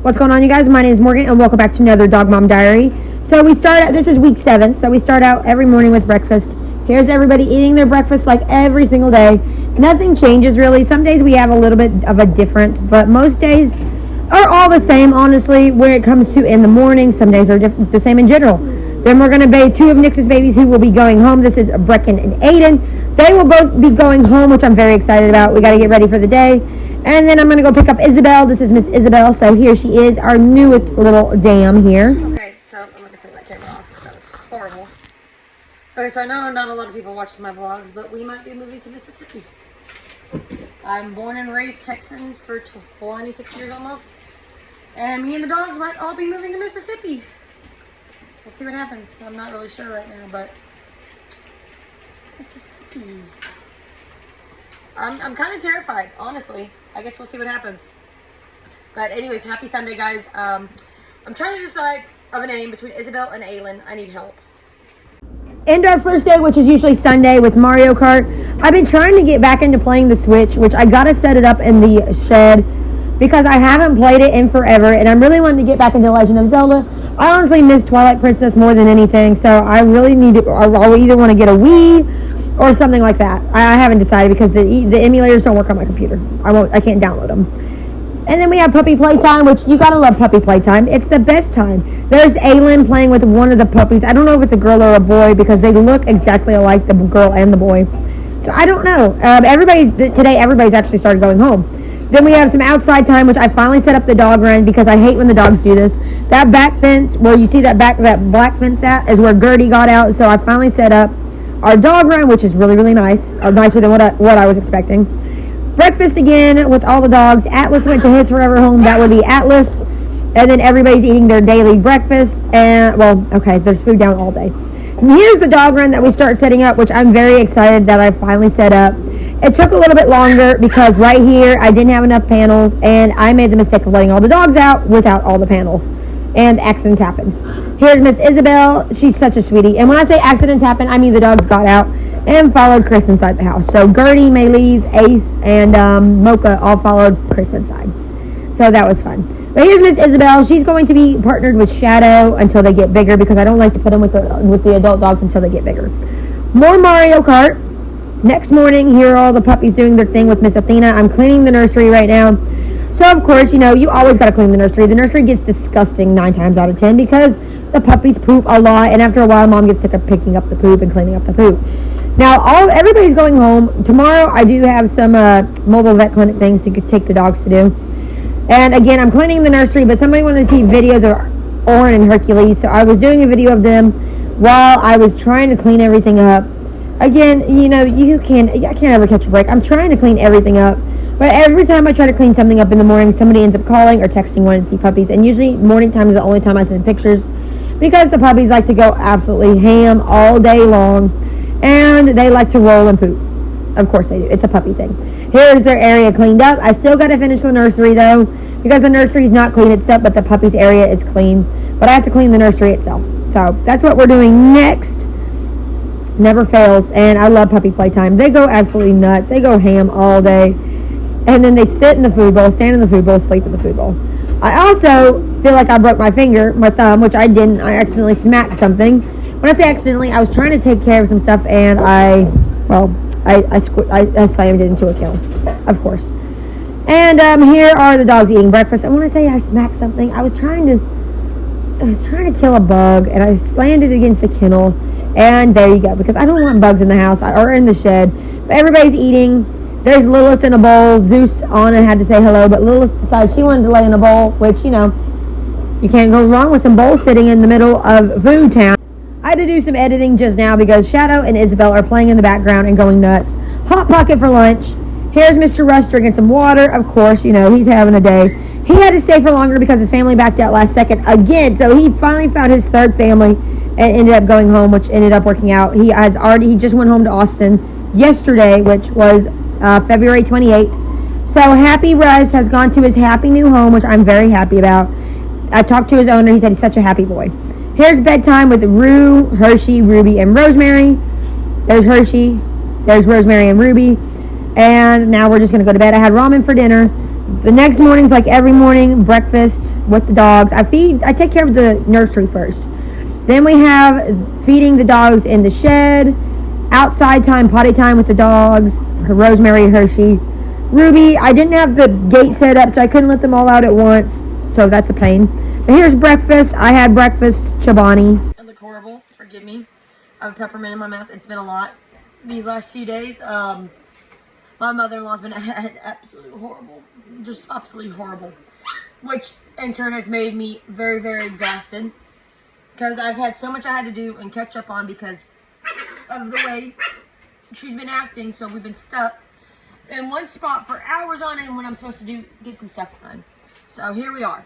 What's going on, you guys? My name is Morgan, and welcome back to another Dog Mom Diary. So we start out, this is week 7, so we start out every morning with breakfast. Here's everybody eating their breakfast like every single day. Nothing changes really. Some days we have a little bit of a difference, but most days are all the same, honestly, when it comes to in the morning. Some days are the same in general. Then we're going to bathe 2 of Nix's babies who will be going home. This is Brecken and Aiden. They will both be going home, which I'm very excited about. We got to get ready for the day. And then I'm going to go pick up Isabel. This is Miss Isabel. So here she is, our newest little dam here. Okay, so I'm going to put my camera off because that was horrible. Okay, so I know not a lot of people watch my vlogs, but we might be moving to Mississippi. I'm born and raised Texan for 26 years almost. And me and the dogs might all be moving to Mississippi. We'll see what happens. I'm not really sure right now, but Mississippi. I'm kind of terrified, honestly. I guess we'll see what happens. But anyways, happy Sunday, guys. I'm trying to decide of a name between Isabel and Aylin. I need help. And our first day, which is usually Sunday with Mario Kart. I've been trying to get back into playing the Switch, which I got to set it up in the shed because I haven't played it in forever, and I'm really wanting to get back into Legend of Zelda. I honestly miss Twilight Princess more than anything, so I really need to, I'll either want to get a Wii or something like that. I haven't decided because the emulators don't work on my computer. I can't download them. And then we have puppy playtime, which you gotta love puppy playtime. It's the best time. There's Aylin playing with one of the puppies. I don't know if it's a girl or a boy because they look exactly alike, the girl and the boy. So I don't know. Today everybody's actually started going home. Then we have some outside time, which I finally set up the dog run because I hate when the dogs do this. That back fence where you see that black fence at is where Gertie got out. So I finally set up our dog run, which is really, really nice. Nicer than what I was expecting. Breakfast again with all the dogs. Atlas went to his forever home. That would be Atlas. And then everybody's eating their daily breakfast. And, well, okay, there's food down all day. And here's the dog run that we start setting up, which I'm very excited that I finally set up. It took a little bit longer because right here I didn't have enough panels. And I made the mistake of letting all the dogs out without all the panels. And accidents happened. Here's Miss Isabel. She's such a sweetie. And when I say accidents happen, I mean the dogs got out and followed Chris inside the house. So Gertie, Maylise, Ace, and Mocha all followed Chris inside. So that was fun. But here's Miss Isabel. She's going to be partnered with Shadow until they get bigger because I don't like to put them with the adult dogs until they get bigger. More Mario Kart. Next morning, here are all the puppies doing their thing with Miss Athena. I'm cleaning the nursery right now. So, of course, you know, you always got to clean the nursery. The nursery gets disgusting 9 times out of 10 because the puppies poop a lot. And after a while, Mom gets sick of picking up the poop and cleaning up the poop. Now, everybody's going home. Tomorrow, I do have some mobile vet clinic things to take the dogs to do. And, again, I'm cleaning the nursery, but somebody wanted to see videos of Orin and Hercules. So, I was doing a video of them while I was trying to clean everything up. Again, you know, I can't ever catch a break. I'm trying to clean everything up. But every time I try to clean something up in the morning, somebody ends up calling or texting wanting to see puppies. And usually morning time is the only time I send pictures because the puppies like to go absolutely ham all day long. And they like to roll and poop. Of course they do. It's a puppy thing. Here's their area cleaned up. I still got to finish the nursery though because the nursery's not clean itself, but the puppy's area is clean. But I have to clean the nursery itself. So that's what we're doing next. Never fails. And I love puppy playtime. They go absolutely nuts. They go ham all day. And then they sit in the food bowl, stand in the food bowl, sleep in the food bowl. I also feel like I broke my thumb, which I didn't. I accidentally smacked something. When I say accidentally, I was trying to take care of some stuff, and I slammed it into a kiln, of course. And here are the dogs eating breakfast. And when I say I smacked something, I was trying to kill a bug, and I slammed it against the kennel. And there you go, because I don't want bugs in the house or in the shed. But everybody's eating. There's Lilith in a bowl. Zeus, Anna had to say hello, but Lilith decided she wanted to lay in a bowl, which, you know, you can't go wrong with some bowl sitting in the middle of Food Town. I had to do some editing just now because Shadow and Isabel are playing in the background and going nuts. Hot Pocket for lunch. Here's Mr. Rush drinking some water. Of course, you know, he's having a day. He had to stay for longer because his family backed out last second again, so he finally found his third family and ended up going home, which ended up working out. He just went home to Austin yesterday, which was February 28th. So Happy Russ has gone to his happy new home, which I'm very happy about. I talked to his owner. He said he's such a happy boy. Here's bedtime with Rue, Hershey, Ruby, and Rosemary. There's Hershey. There's Rosemary and Ruby. And now we're just going to go to bed. I had ramen for dinner. The next morning's like every morning, breakfast with the dogs. I take care of the nursery first. Then we have feeding the dogs in the shed, outside time, potty time with the dogs, Rosemary, Hershey, Ruby. I didn't have the gate set up, so I couldn't let them all out at once, so that's a pain. But here's breakfast. I had breakfast, Chobani. I look horrible, forgive me. I have peppermint in my mouth. It's been a lot these last few days. My mother-in-law's been absolutely horrible, just absolutely horrible, which in turn has made me very, very exhausted because I've had so much I had to do and catch up on because of the way she's been acting. So we've been stuck in one spot for hours on end when I'm supposed to get some stuff done. So here we are.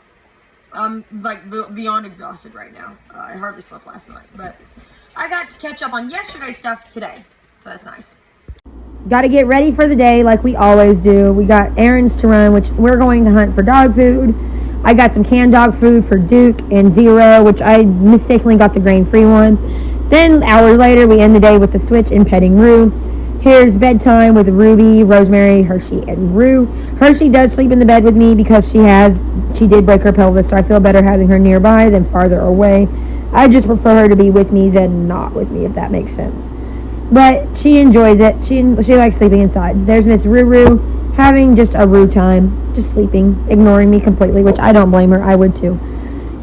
I'm like beyond exhausted right now. I hardly slept last night, but I got to catch up on yesterday's stuff today, so that's nice. Got to get ready for the day like we always do. We got errands to run, which we're going to hunt for dog food. I got some canned dog food for Duke and Zero, which I mistakenly got the grain-free one. Then hours later, we end the day with the switch and petting Rue. Here's bedtime with Ruby, Rosemary, Hershey, and Rue. Hershey does sleep in the bed with me because she did break her pelvis, so I feel better having her nearby than farther away. I just prefer her to be with me than not with me, if that makes sense. But she enjoys it. She likes sleeping inside. There's Miss Ruru having just a Rue time, just sleeping, ignoring me completely, which I don't blame her. I would too.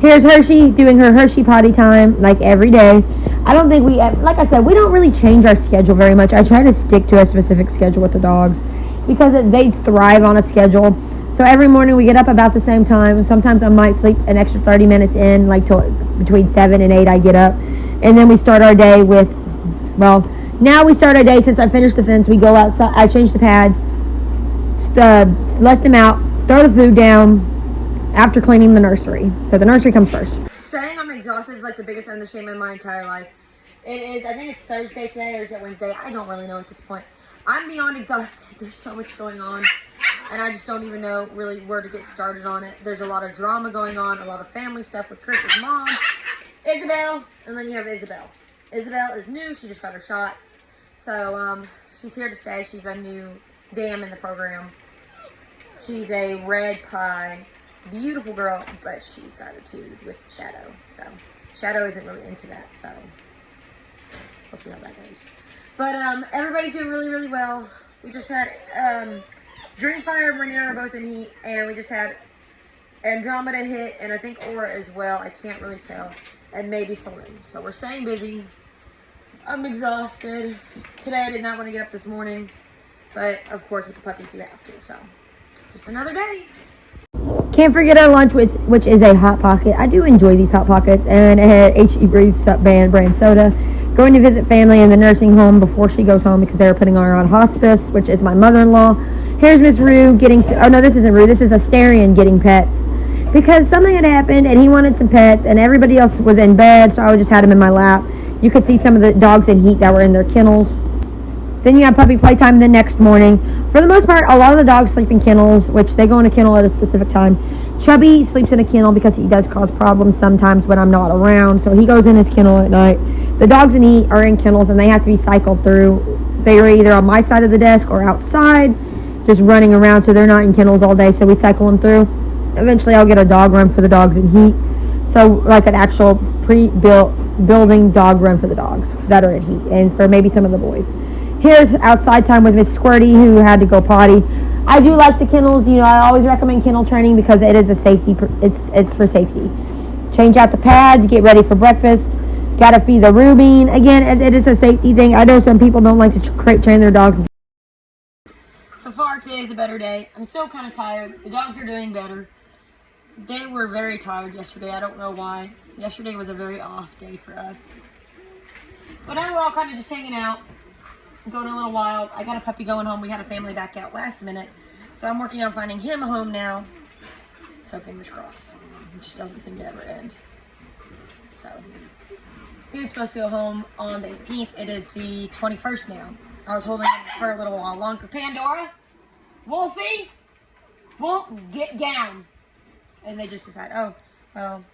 Here's Hershey doing her Hershey potty time like every day. I don't think like I said, we don't really change our schedule very much. I try to stick to a specific schedule with the dogs because they thrive on a schedule. So every morning we get up about the same time. Sometimes I might sleep an extra 30 minutes in, like till between 7 and 8 I get up. And then we start our day with, now we start our day since I finished the fence. We go outside, I change the pads, let them out, throw the food down after cleaning the nursery. So the nursery comes first. Saying I'm exhausted is like the biggest understatement in my entire life. It is, I think it's Thursday today or is it Wednesday? I don't really know at this point. I'm beyond exhausted. There's so much going on and I just don't even know really where to get started on it. There's a lot of drama going on, a lot of family stuff with Chris's mom, Isabel, and then you have Isabel. Isabel is new. She just got her shots. So she's here to stay. She's a new dam in the program. She's a red pie, beautiful girl, but she's got attitude with Shadow. So Shadow isn't really into that. So we'll see how that goes. But everybody's doing really, really well. We just had Dreamfire and Rhaenyra are both in heat, and we just had Andromeda hit, and I think Aura as well. I can't really tell. And maybe Saloon. So we're staying busy. I'm exhausted. Today I did not want to get up this morning. But, of course, with the puppies you have to. So, just another day. Can't forget our lunch, which is a Hot Pocket. I do enjoy these Hot Pockets. And I had H.E. Breeze's brand soda. Going to visit family in the nursing home before she goes home because they were putting her on hospice, which is my mother-in-law. Here's Miss Rue getting... Oh, no, this isn't Rue. This is Asterion getting pets. Because something had happened and he wanted some pets and everybody else was in bed, so I just had him in my lap. You could see some of the dogs in heat that were in their kennels. Then you have puppy playtime the next morning. For the most part, a lot of the dogs sleep in kennels, which they go in a kennel at a specific time. Chubby sleeps in a kennel because he does cause problems sometimes when I'm not around, so he goes in his kennel at night. The dogs in heat are in kennels and they have to be cycled through. They are either on my side of the desk or outside, just running around, so they're not in kennels all day, so we cycle them through. Eventually I'll get a dog run for the dogs in heat. So like an actual building dog run for the dogs that are in heat and for maybe some of the boys. Here's outside time with Miss Squirty who had to go potty. I do like the kennels. You know, I always recommend kennel training because it is a safety. It's for safety. Change out the pads, get ready for breakfast. Gotta feed the Rubine. Again, it is a safety thing. I know some people don't like to train their dogs. So far today's a better day. I'm still kind of tired. The dogs are doing better. They were very tired yesterday. I don't know why. Yesterday was a very off day for us. But now we're all kind of just hanging out, going a little wild. I got a puppy going home. We had a family back out last minute. So I'm working on finding him a home now. So fingers crossed. It just doesn't seem to ever end. So he's supposed to go home on the 18th. It is the 21st now. I was holding him for a little while longer. Pandora, Wolfie, won't get down. And they just decide, oh, well,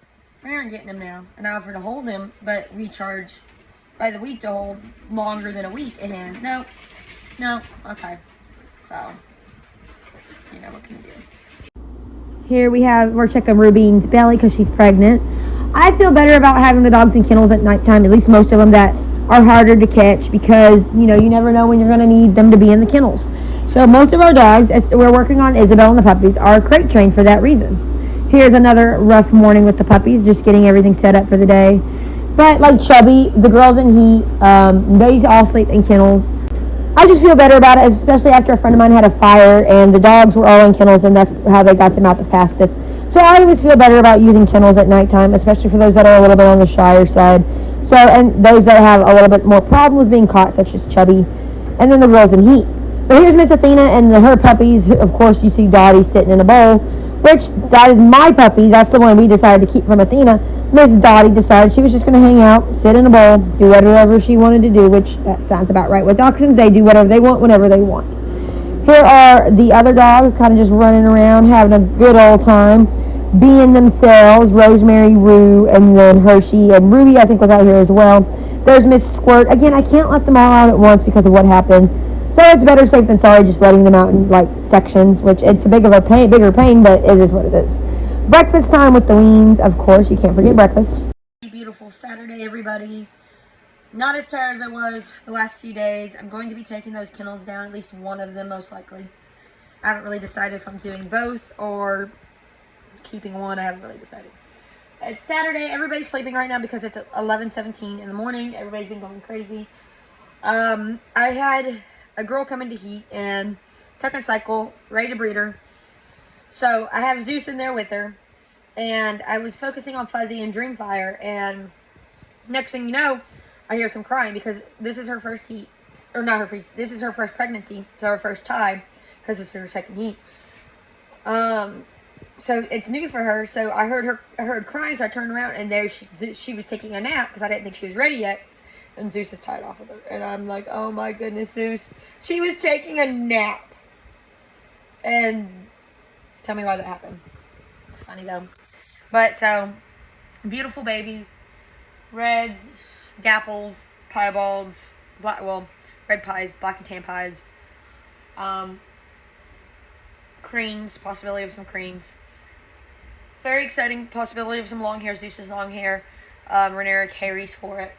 we aren't getting him now. And I offered to hold him, but we charge by the week to hold longer than a week. And no, okay. So, you know, what can you do? Here we're checking Rubine's belly because she's pregnant. I feel better about having the dogs in kennels at nighttime, at least most of them that are harder to catch, because, you know, you never know when you're going to need them to be in the kennels. So most of our dogs, as we're working on Isabel and the puppies, are crate trained for that reason. Here's another rough morning with the puppies, just getting everything set up for the day. But like Chubby, the girls in heat, they all sleep in kennels. I just feel better about it, especially after a friend of mine had a fire and the dogs were all in kennels, and that's how they got them out the fastest. So I always feel better about using kennels at nighttime, especially for those that are a little bit on the shyer side. So, and those that have a little bit more problems being caught, such as Chubby, and then the girls in heat. But here's Miss Athena and her puppies. Of course, you see Dottie sitting in a bowl, which that is my puppy. That's the one we decided to keep from Athena. Miss Dottie decided she was just going to hang out, sit in a bowl, do whatever she wanted to do, which that sounds about right with Dachshunds. They do whatever they want, whenever they want. Here are the other dogs, kind of just running around, having a good old time, being themselves. Rosemary, Rue, and then Hershey, and Ruby, I think, was out here as well. There's Miss Squirt. Again, I can't let them all out at once because of what happened. So it's better safe than sorry just letting them out in, like, sections, which it's a bigger pain, but it is what it is. Breakfast time with the weens, of course. You can't forget breakfast. Beautiful Saturday, everybody. Not as tired as I was the last few days. I'm going to be taking those kennels down, at least one of them most likely. I haven't really decided if I'm doing both or keeping one. I haven't really decided. It's Saturday. Everybody's sleeping right now because it's 11:17 in the morning. Everybody's been going crazy. I had a girl come into heat and second cycle, ready to breed her. So I have Zeus in there with her, and I was focusing on Fuzzy and Dreamfire, and next thing you know, I hear some crying because this is her first heat, or not her first, this is her first pregnancy, so her first time, because this is her second heat. So it's new for her, so I heard crying, so I turned around, and there she was taking a nap, because I didn't think she was ready yet, and Zeus is tied off with her, and I'm like, oh my goodness, Zeus, she was taking a nap, and tell me why that happened. It's funny though. But so, beautiful babies. Reds, dapples, piebalds, red pies, black and tan pies. Creams, possibility of some creams. Very exciting possibility of some long hair. Zeus's long hair. Renera carries for it.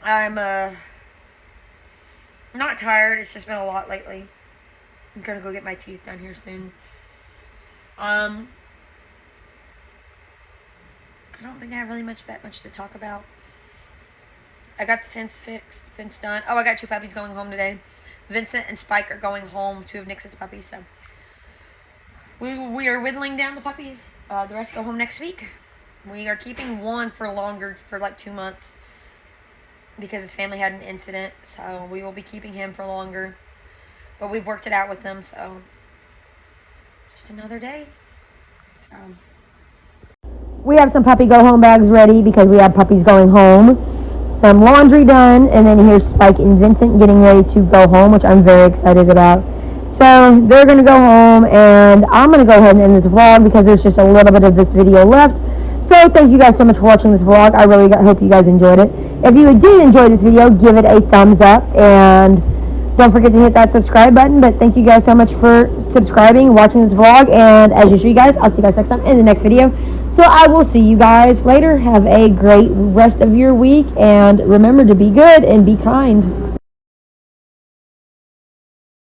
I'm not tired. It's just been a lot lately. I'm gonna go get my teeth done here soon. I don't think I have really that much to talk about. I got the fence done. Oh, I got 2 puppies going home today. Vincent and Spike are going home, 2 of Nix's puppies. So we are whittling down the puppies. The rest go home next week. We are keeping one for longer, for like 2 months, because his family had an incident. So we will be keeping him for longer. But we've worked it out with them, so just another day. So we have some puppy go home bags ready because we have puppies going home. Some laundry done, and then here's Spike and Vincent getting ready to go home, which I'm very excited about. So they're going to go home, and I'm going to go ahead and end this vlog because there's just a little bit of this video left. So thank you guys so much for watching this vlog. I really hope you guys enjoyed it. If you did enjoy this video, give it a thumbs up, and don't forget to hit that subscribe button. But thank you guys so much for subscribing, watching this vlog, and as usual, you guys, I'll see you guys next time in the next video. So I will see you guys later. Have a great rest of your week, and remember to be good and be kind.